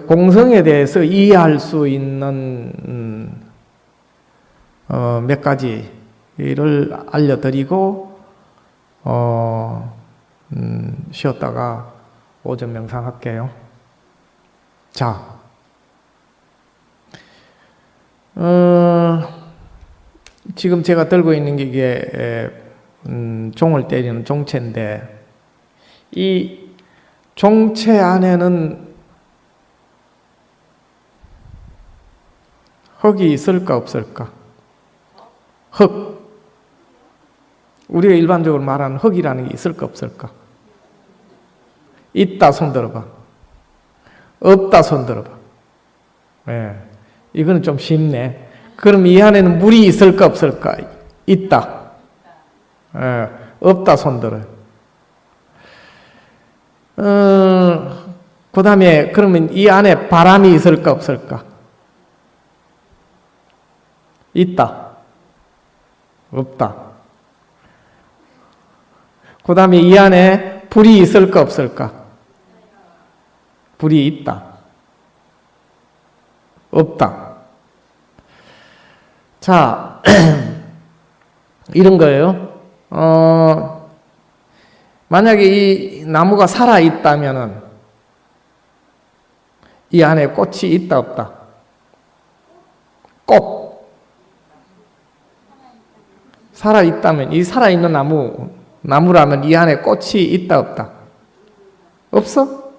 공성에 대해서 이해할 수 있는 몇 가지를 알려드리고 쉬었다가 오전 명상할게요. 자, 지금 제가 들고 있는 게 이게 종을 때리는 종채인데, 이 종채 안에는 흙이 있을까 없을까? 흙. 우리가 일반적으로 말하는 흙이라는 게 있을까 없을까? 있다 손 들어봐. 없다 손 들어봐. 예. 이거는 좀 쉽네. 그럼 이 안에는 물이 있을까 없을까? 있다. 예. 없다 손 들어요. 그 다음에 그러면 이 안에 바람이 있을까 없을까? 있다. 없다. 그 다음에 이 안에 불이 있을까 없을까? 불이 있다. 없다. 자, 이런 거예요. 만약에 이 나무가 살아있다면은 이 안에 꽃이 있다 없다? 꽃. 살아있다면, 이 살아있는 나무라면 이 안에 꽃이 있다 없다? 없어?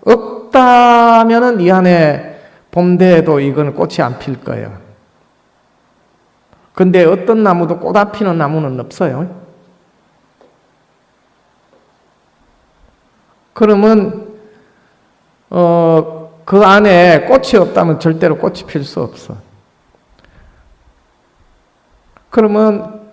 없다면은 이 안에 봄되도 이건 꽃이 안 필 거예요. 근데 어떤 나무도 꽃 안 피는 나무는 없어요. 그러면 그 안에 꽃이 없다면 절대로 꽃이 필 수 없어. 그러면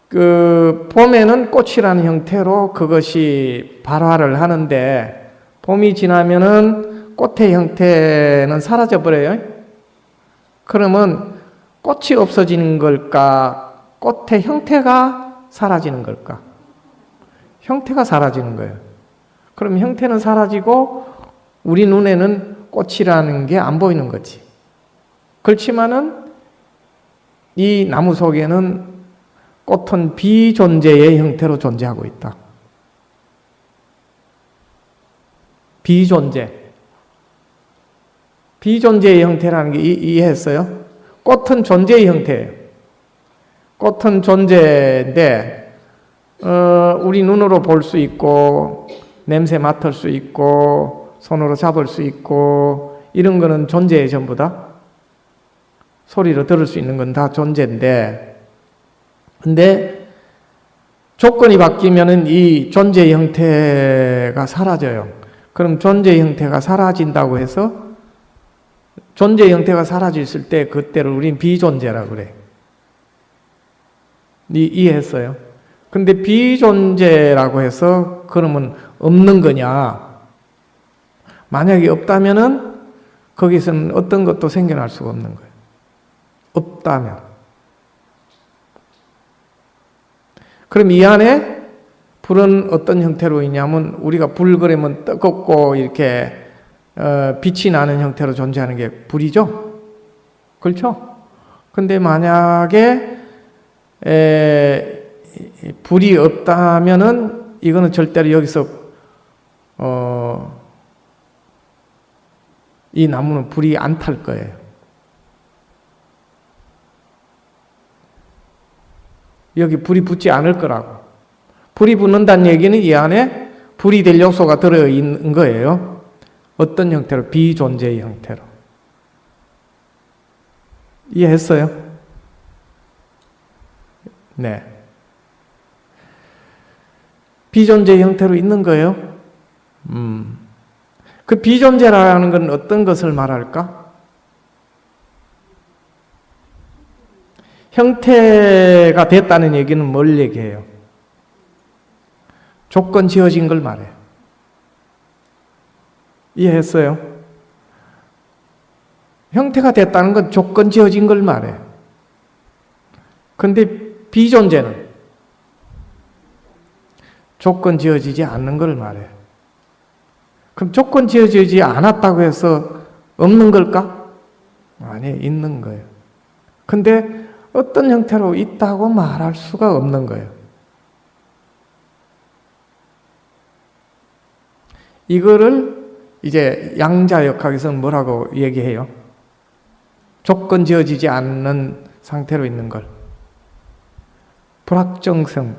그 봄에는 꽃이라는 형태로 그것이 발화를 하는데, 봄이 지나면은 꽃의 형태는 사라져 버려요. 그러면 꽃이 없어지는 걸까? 꽃의 형태가 사라지는 걸까? 형태가 사라지는 거예요. 그럼 형태는 사라지고 우리 눈에는 꽃이라는 게 안 보이는 거지. 그렇지만은 이 나무 속에는 꽃은 비존재의 형태로 존재하고 있다. 비존재. 비존재의 형태라는 게 이해했어요? 꽃은 존재의 형태예요. 꽃은 존재인데 우리 눈으로 볼 수 있고 냄새 맡을 수 있고 손으로 잡을 수 있고 이런 거는 존재의 전부다. 소리로 들을 수 있는 건 다 존재인데, 근데 조건이 바뀌면은 이 존재의 형태가 사라져요. 그럼 존재의 형태가 사라진다고 해서 존재의 형태가 사라졌을 때 그때를 우린 비존재라고 그래. 이해했어요? 근데 비존재라고 해서 그러면 없는 거냐? 만약에 없다면은 거기서는 어떤 것도 생겨날 수가 없는 거예요. 없다면. 그럼 이 안에 불은 어떤 형태로 있냐면, 우리가 불 그러면 뜨겁고 이렇게 빛이 나는 형태로 존재하는 게 불이죠? 그렇죠? 근데 만약에 불이 없다면은 이거는 절대로 여기서 이 나무는 불이 안 탈 거예요. 여기 불이 붙지 않을 거라고. 불이 붙는다는 얘기는 이 안에 불이 될 요소가 들어있는 거예요. 어떤 형태로? 비존재의 형태로. 이해했어요? 네. 비존재의 형태로 있는 거예요. 그 비존재라는 건 어떤 것을 말할까? 형태가 됐다는 얘기는 뭘 얘기해요? 조건 지어진 걸 말해요. 이해했어요? 형태가 됐다는 건 조건 지어진 걸 말해요. 근데 비존재는 조건 지어지지 않는 걸 말해요. 그럼 조건 지어지지 않았다고 해서 없는 걸까? 아니, 있는 거예요. 근데 어떤 형태로 있다고 말할 수가 없는 거예요. 이거를 이제 양자역학에서는 뭐라고 얘기해요? 조건 지어지지 않는 상태로 있는 걸. 불확정성,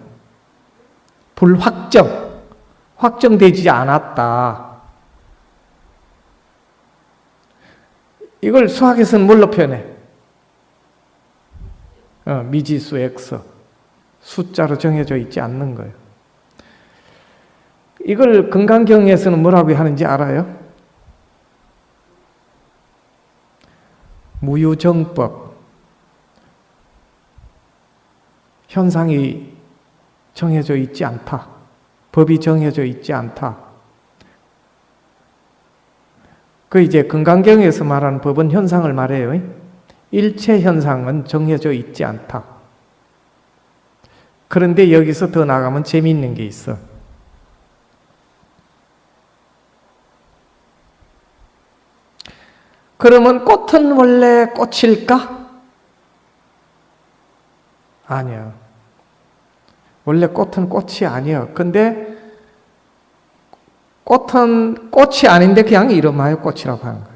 불확정, 확정되지 않았다. 이걸 수학에서는 뭘로 표현해? 미지수 X, 숫자로 정해져 있지 않는 거예요. 이걸 건강경에서는 뭐라고 하는지 알아요? 무유정법. 현상이 정해져 있지 않다. 법이 정해져 있지 않다. 그 이제 건강경에서 말하는 법은 현상을 말해요. 일체 현상은 정해져 있지 않다. 그런데 여기서 더 나가면 재미있는 게 있어. 그러면 꽃은 원래 꽃일까? 아니야. 원래 꽃은 꽃이 아니야. 근데 꽃은 꽃이 아닌데 그냥 이름하여 꽃이라고 하는 거예요.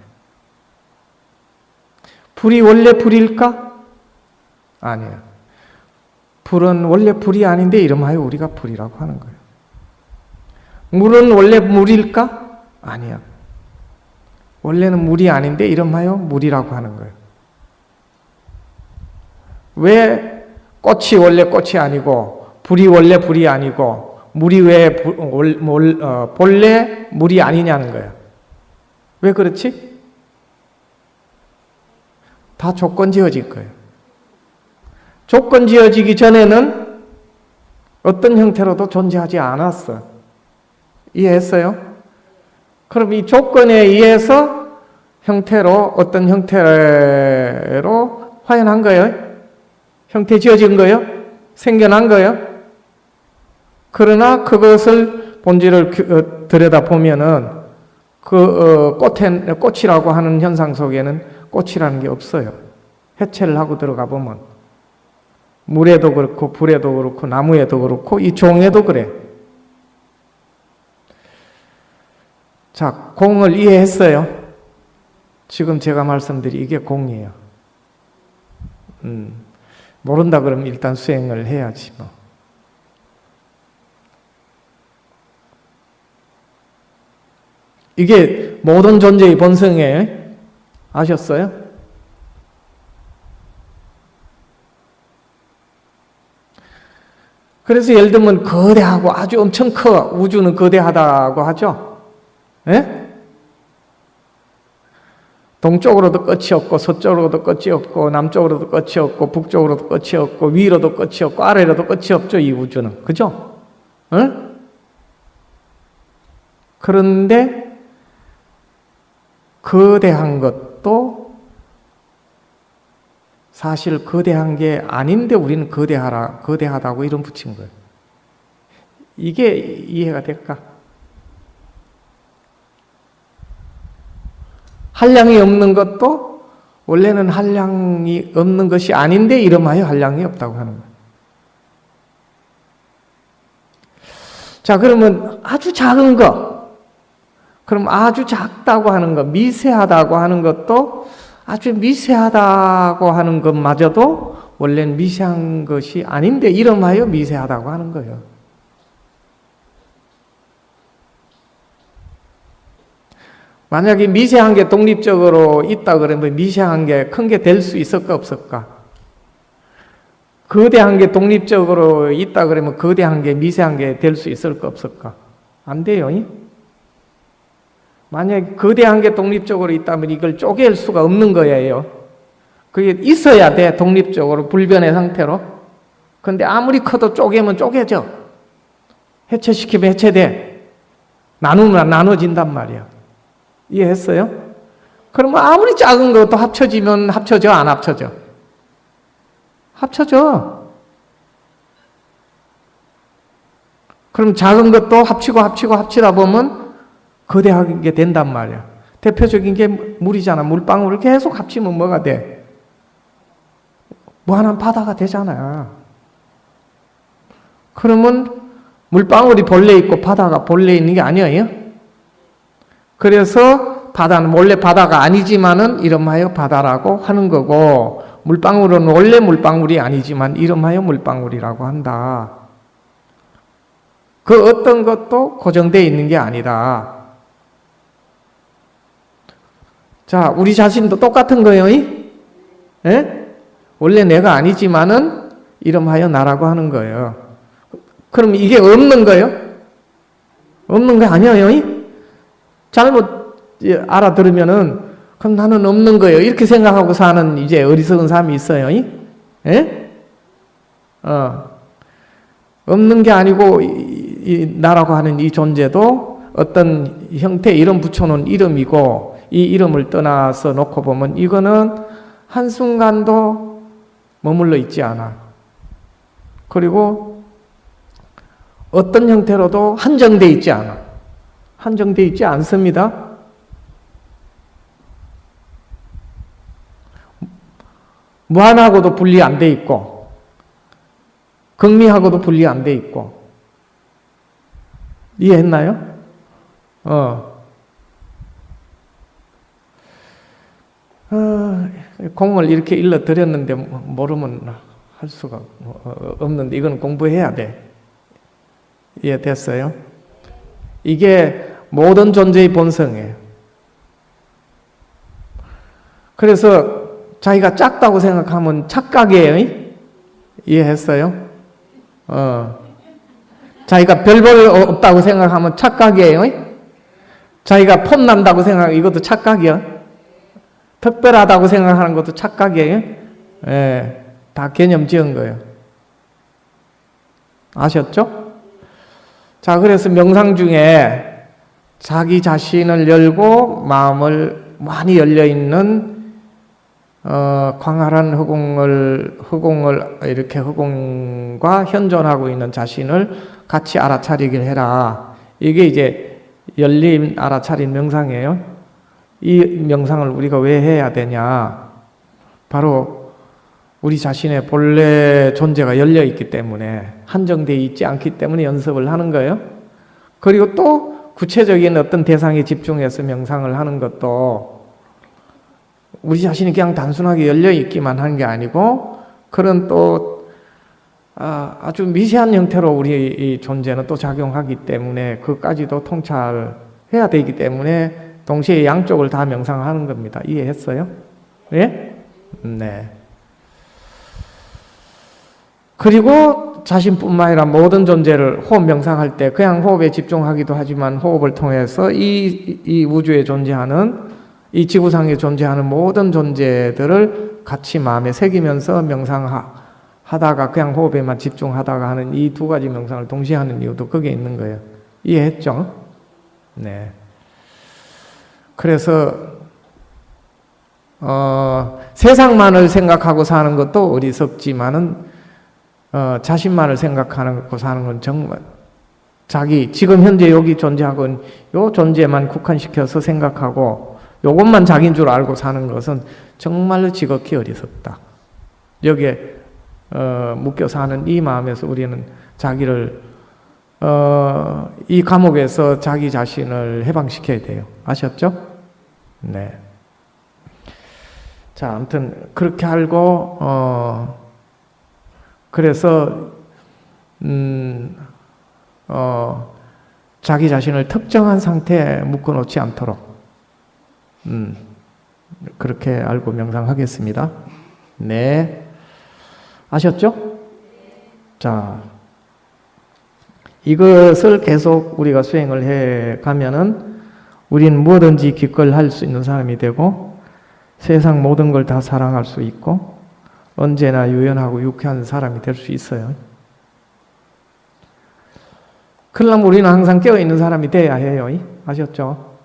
불이 원래 불일까? 아니야. 불은 원래 불이 아닌데 이름하여 우리가 불이라고 하는 거예요. 물은 원래 물일까? 아니야. 원래는 물이 아닌데 이름하여 물이라고 하는 거예요. 왜 꽃이 원래 꽃이 아니고 불이 원래 불이 아니고 물이 왜 본래 물이 아니냐는 거야. 왜 그렇지? 다 조건 지어질 거예요. 조건 지어지기 전에는 어떤 형태로도 존재하지 않았어. 이해했어요? 그럼 이 조건에 의해서 형태로 어떤 형태로 화현한 거예요? 형태 지어진 거예요? 생겨난 거예요? 그러나 그것을 본질을 들여다보면은 꽃이라고 하는 현상 속에는 꽃이라는 게 없어요. 해체를 하고 들어가 보면 물에도 그렇고 불에도 그렇고 나무에도 그렇고 이 종에도 그래. 자, 공을 이해했어요? 지금 제가 말씀드린 이게 공이에요. 모른다 그러면 일단 수행을 해야지 뭐. 이게 모든 존재의 본성이에요. 아셨어요? 그래서 예를 들면 거대하고 아주 엄청 커. 우주는 거대하다고 하죠. 예? 동쪽으로도 끝이 없고 서쪽으로도 끝이 없고 남쪽으로도 끝이 없고 북쪽으로도 끝이 없고 위로도 끝이 없고 아래로도 끝이 없죠. 이 우주는. 그죠? 응? 그런데 거대한 것도 사실 거대한 게 아닌데 우리는 거대하다고 이름 붙인 거예요. 이게 이해가 될까? 한량이 없는 것도 원래는 한량이 없는 것이 아닌데 이름하여 한량이 없다고 하는 거예요. 자, 그러면 아주 작은 거, 그럼 아주 작다고 하는 것, 미세하다고 하는 것도 아주 미세하다고 하는 것마저도 원래는 미세한 것이 아닌데 이름하여 미세하다고 하는 거예요. 만약에 미세한 게 독립적으로 있다 그러면 미세한 게 큰 게 될 수 있을까 없을까? 거대한 게 독립적으로 있다 그러면 거대한 게 미세한 게 될 수 있을까 없을까? 안 돼요. 만약에 거대한 게 독립적으로 있다면 이걸 쪼갤 수가 없는 거예요. 그게 있어야 돼, 독립적으로 불변의 상태로. 근데 아무리 커도 쪼개면 쪼개져. 해체시키면 해체돼. 나누면 나눠진단 말이야. 이해했어요? 그러면 아무리 작은 것도 합쳐지면 합쳐져, 안 합쳐져? 합쳐져. 그럼 작은 것도 합치고 합치고 합치다 보면 거대하게 된단 말이야. 대표적인 게 물이잖아. 물방울을 계속 합치면 뭐가 돼? 무한한 바다가 되잖아. 그러면 물방울이 본래 있고 바다가 본래 있는 게 아니에요? 그래서 바다는 원래 바다가 아니지만은 이름하여 바다라고 하는 거고, 물방울은 원래 물방울이 아니지만 이름하여 물방울이라고 한다. 그 어떤 것도 고정되어 있는 게 아니다. 자, 우리 자신도 똑같은 거예요. 예? 원래 내가 아니지만은 이름하여 나라고 하는 거예요. 그럼 이게 없는 거예요? 없는 거 아니에요? 잘못 알아들으면은 그럼 나는 없는 거예요. 이렇게 생각하고 사는 이제 어리석은 사람이 있어요. 예? 없는 게 아니고 이 나라고 하는 이 존재도 어떤 형태 이름 붙여놓은 이름이고, 이 이름을 떠나서 놓고 보면 이거는 한순간도 머물러 있지 않아. 그리고 어떤 형태로도 한정되어 있지 않아. 한정되어 있지 않습니다. 무한하고도 분리 안 돼 있고, 극미하고도 분리 안 돼 있고. 이해했나요? 공을 이렇게 일러드렸는데 모르면 할 수가 없는데 이건 공부해야 돼. 이해됐어요? 이게 모든 존재의 본성이에요. 그래서 자기가 작다고 생각하면 착각이에요. 이해했어요? 자기가 별 볼 없다고 생각하면 착각이에요. 자기가 폼난다고 생각하면 이것도 착각이야. 특별하다고 생각하는 것도 착각이에요. 예, 다 개념 지은 거예요. 아셨죠? 자, 그래서 명상 중에 자기 자신을 열고 마음을 많이 열려있는 광활한 허공을 이렇게 허공과 현존하고 있는 자신을 같이 알아차리길 해라. 이게 이제 열림 알아차린 명상이에요. 이 명상을 우리가 왜 해야 되냐? 바로 우리 자신의 본래 존재가 열려 있기 때문에, 한정되어 있지 않기 때문에 연습을 하는 거예요. 그리고 또 구체적인 어떤 대상에 집중해서 명상을 하는 것도 우리 자신이 그냥 단순하게 열려 있기만 하는 게 아니고, 그런 또 아주 미세한 형태로 우리 이 존재는 또 작용하기 때문에 그것까지도 통찰해야 되기 때문에 동시에 양쪽을 다 명상하는 겁니다. 이해했어요? 예? 네. 그리고 자신뿐만 아니라 모든 존재를 호흡 명상할 때 그냥 호흡에 집중하기도 하지만, 호흡을 통해서 이 우주에 존재하는, 이 지구상에 존재하는 모든 존재들을 같이 마음에 새기면서 명상하다가 그냥 호흡에만 집중하다가 하는 이 두 가지 명상을 동시에 하는 이유도 거기에 있는 거예요. 이해했죠? 네. 그래서 세상만을 생각하고 사는 것도 어리석지만은 자신만을 생각하고 사는 건 정말 자기 지금 현재 여기 존재하고 요 존재만 국한시켜서 생각하고 요것만 자기인 줄 알고 사는 것은 정말로 지극히 어리석다. 여기에 묶여 사는 이 마음에서 우리는 자기를 이 감옥에서 자기 자신을 해방시켜야 돼요. 아셨죠? 네. 자, 아무튼 그렇게 알고 그래서 자기 자신을 특정한 상태에 묶어놓지 않도록 그렇게 알고 명상하겠습니다. 네. 아셨죠? 자, 이것을 계속 우리가 수행을 해 가면은 우리는 뭐든지 기꺼이 할 수 있는 사람이 되고 세상 모든 걸 다 사랑할 수 있고 언제나 유연하고 유쾌한 사람이 될 수 있어요. 그러려면 우리는 항상 깨어있는 사람이 돼야 해요. 아셨죠?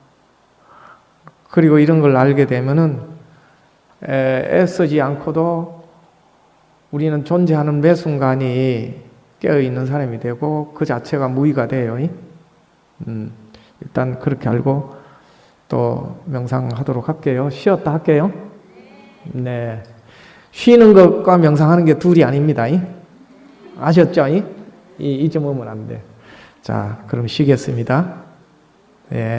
그리고 이런 걸 알게 되면은 애쓰지 않고도 우리는 존재하는 매 순간이 깨어있는 사람이 되고 그 자체가 무의가 돼요. 일단 그렇게 알고 또 명상하도록 할게요. 쉬었다 할게요. 네. 쉬는 것과 명상하는 게 둘이 아닙니다. 아셨죠? 잊어먹으면 안 돼. 자, 그럼 쉬겠습니다. 예.